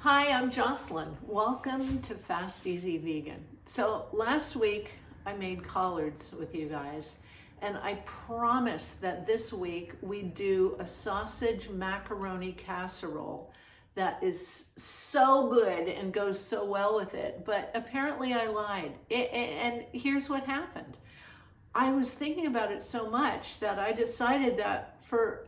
Hi, I'm Jocelyn. Welcome to Fast Easy Vegan. So last week I made collards with you guys, and I promise that this week we do a sausage macaroni casserole that is so good and goes so well with it. But apparently I lied. And here's what happened. I was thinking about it so much that I decided that for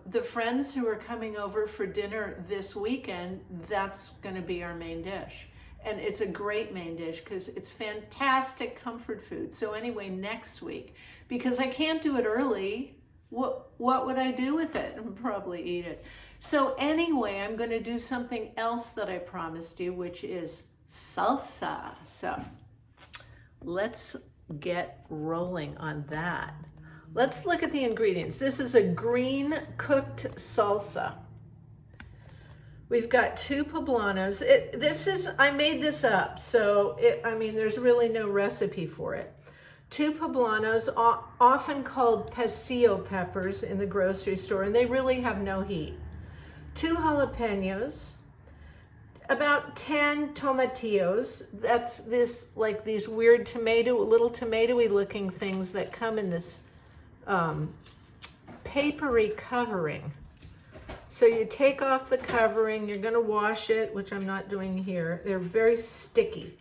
the friends who are coming over for dinner this weekend, that's going to be our main dish. And it's a great main dish because it's fantastic comfort food. So anyway, next week, because I can't do it early, what would I do with it? I'd probably eat it. So anyway, I'm going to do something else that I promised you, which is salsa. So let's get rolling on that. Let's look at the ingredients. This is a green cooked salsa. We've got 2 poblanos. I made this up, so there's really no recipe for it. 2 poblanos, often called pasilla peppers in the grocery store, and they really have no heat. 2 jalapenos, about 10 tomatillos. That's these weird little tomatoey looking things that come in this papery covering. So you take off the covering, you're going to wash it, which I'm not doing here. They're very sticky.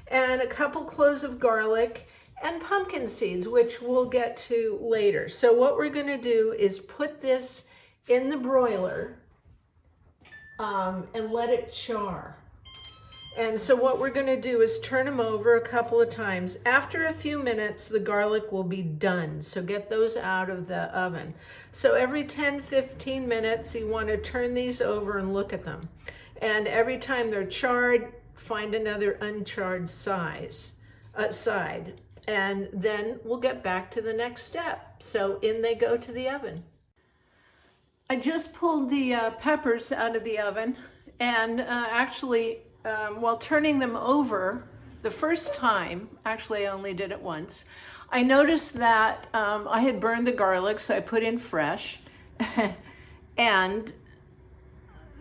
And a couple cloves of garlic and pumpkin seeds, which we'll get to later. So what we're going to do is put this in the broiler and let it char. And so what we're going to do is turn them over a couple of times. After a few minutes, the garlic will be done. So get those out of the oven. So every 10-15 minutes, you want to turn these over and look at them. And every time they're charred, find another uncharred side. And then we'll get back to the next step. So in they go to the oven. I just pulled the peppers out of the oven, and while turning them over the first time, actually I only did it once, I noticed that I had burned the garlic, so I put in fresh, and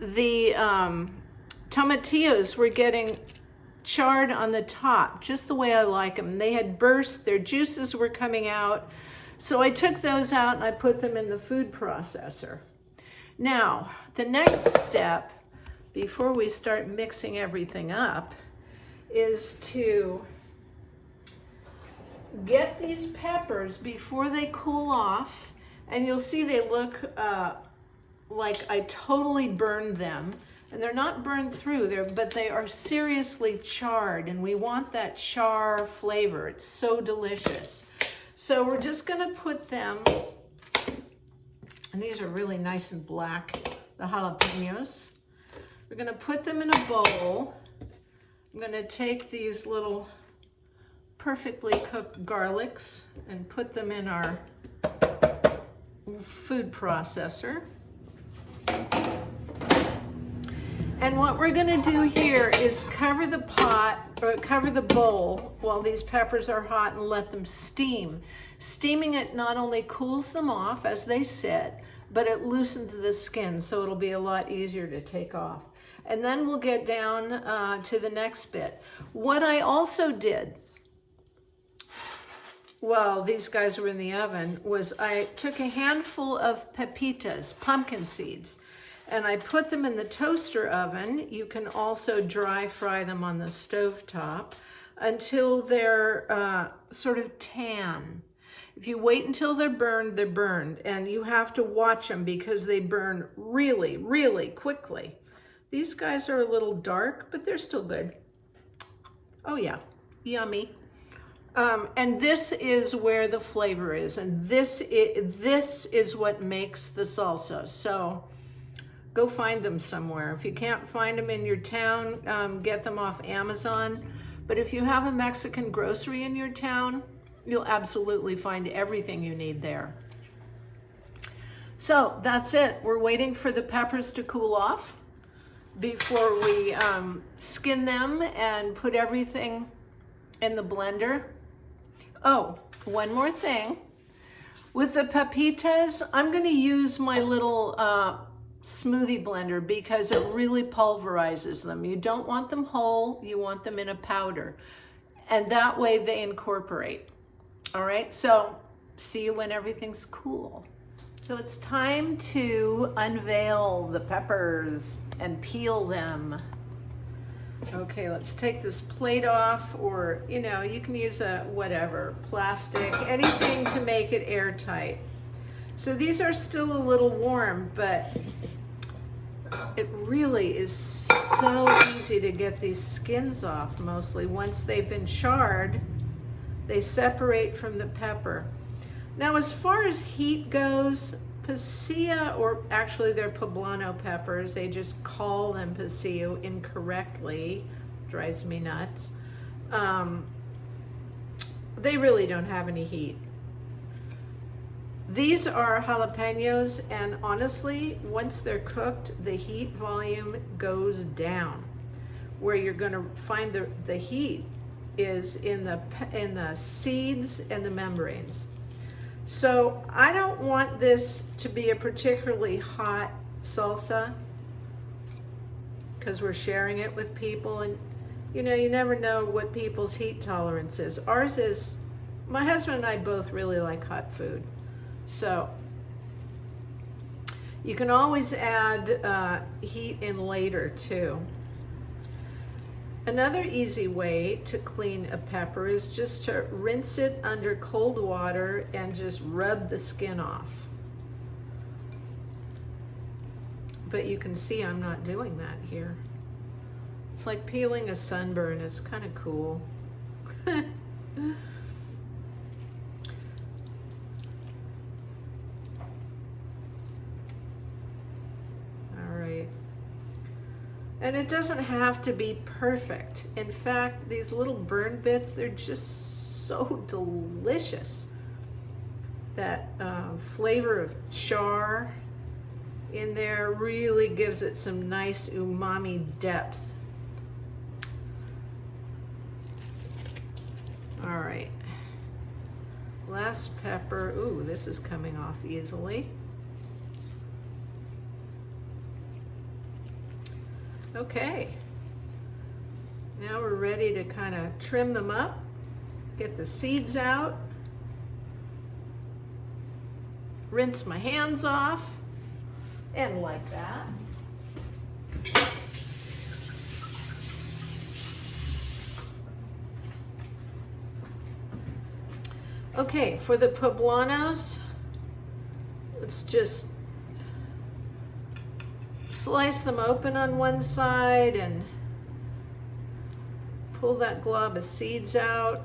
the tomatillos were getting charred on the top, just the way I like them. They had burst, their juices were coming out, so I took those out and I put them in the food processor. Now, the next step, before we start mixing everything up, is to get these peppers before they cool off, and you'll see they look like I totally burned them, and they're not burned through, but they are seriously charred, and we want that char flavor. It's so delicious. So we're just going to put them, and these are really nice and black, the jalapenos. We're going to put them in a bowl. I'm going to take these little perfectly cooked garlics and put them in our food processor. And what we're going to do here is cover the bowl while these peppers are hot and let them steam. Steaming it not only cools them off as they sit, but it loosens the skin, so it'll be a lot easier to take off. And then we'll get down to the next bit. What I also did while these guys were in the oven was I took a handful of pepitas, pumpkin seeds, and I put them in the toaster oven. You can also dry fry them on the stovetop until they're sort of tan. If you wait until they're burned, and you have to watch them because they burn really, really quickly. These guys are a little dark, but they're still good. Oh yeah, yummy. And this is where the flavor is, and this is what makes the salsa. So go find them somewhere. If you can't find them in your town, get them off Amazon. But if you have a Mexican grocery in your town, you'll absolutely find everything you need there. So that's it. We're waiting for the peppers to cool off before we skin them and put everything in the blender. Oh, one more thing. With the pepitas, I'm going to use my little smoothie blender because it really pulverizes them. You don't want them whole, you want them in a powder. And that way they incorporate. All right, so see you when everything's cool. So it's time to unveil the peppers and peel them. Okay, let's take this plate off, or you know, you can use a whatever, plastic, anything to make it airtight. So these are still a little warm, but it really is so easy to get these skins off. Mostly once they've been charred, they separate from the pepper. Now, as far as heat goes, pasilla, or actually they're poblano peppers, they just call them pasilla incorrectly, drives me nuts. They really don't have any heat. These are jalapenos, and honestly, once they're cooked, the heat volume goes down. Where you're going to find the heat is in the seeds and the membranes. So I don't want this to be a particularly hot salsa because we're sharing it with people, and you know, you never know what people's heat tolerance is. Ours is, my husband and I both really like hot food. So you can always add heat in later too. Another easy way to clean a pepper is just to rinse it under cold water and just rub the skin off. But you can see I'm not doing that here. It's like peeling a sunburn. It's kind of cool. And it doesn't have to be perfect. In fact, these little burn bits, they're just so delicious. That flavor of char in there really gives it some nice umami depth. All right. Last pepper. Ooh, this is coming off easily. Okay, now we're ready to kind of trim them up, get the seeds out, rinse my hands off, and like that. Okay, for the poblanos, let's just slice them open on one side and pull that glob of seeds out.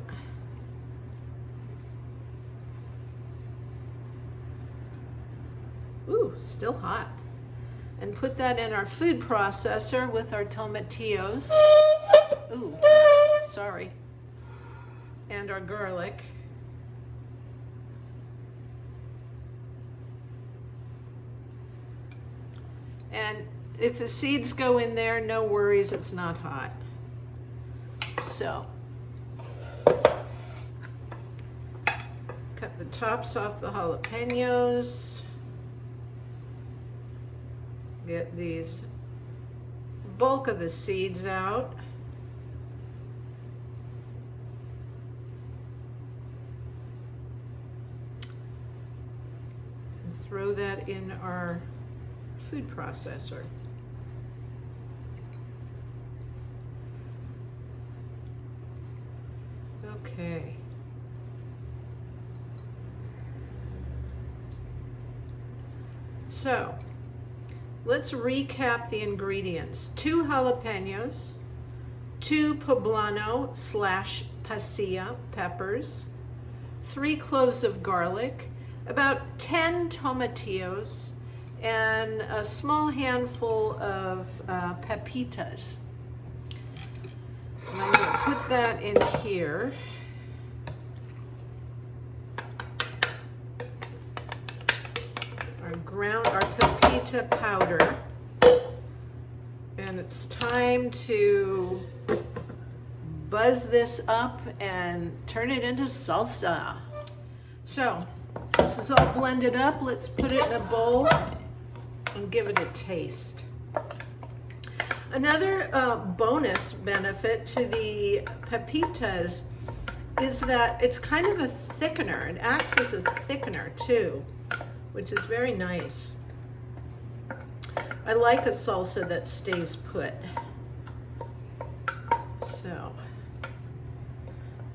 Ooh, still hot. And put that in our food processor with our tomatillos. Ooh, sorry. And our garlic. And if the seeds go in there, no worries, it's not hot. So, cut the tops off the jalapenos. Get these bulk of the seeds out. And throw that in our food processor. Okay. So, let's recap the ingredients. 2 jalapenos, 2 poblano / pasilla peppers, 3 cloves of garlic, about 10 tomatillos, and a small handful of pepitas. And I'm going to put that in here. Our pepita powder. And it's time to buzz this up and turn it into salsa. So, this is all blended up. Let's put it in a bowl. and give it a taste. Another bonus benefit to the pepitas is that it's kind of a thickener. It acts as a thickener too, which is very nice. I like a salsa that stays put. So,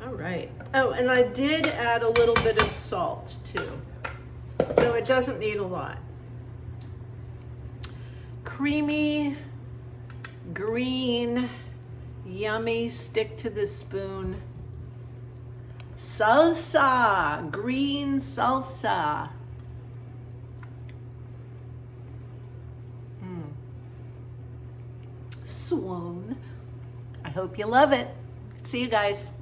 all right. Oh, and I did add a little bit of salt too, so it doesn't need a lot. Creamy, green, yummy, stick to the spoon. Salsa, green salsa. Swoon. I hope you love it. See you guys.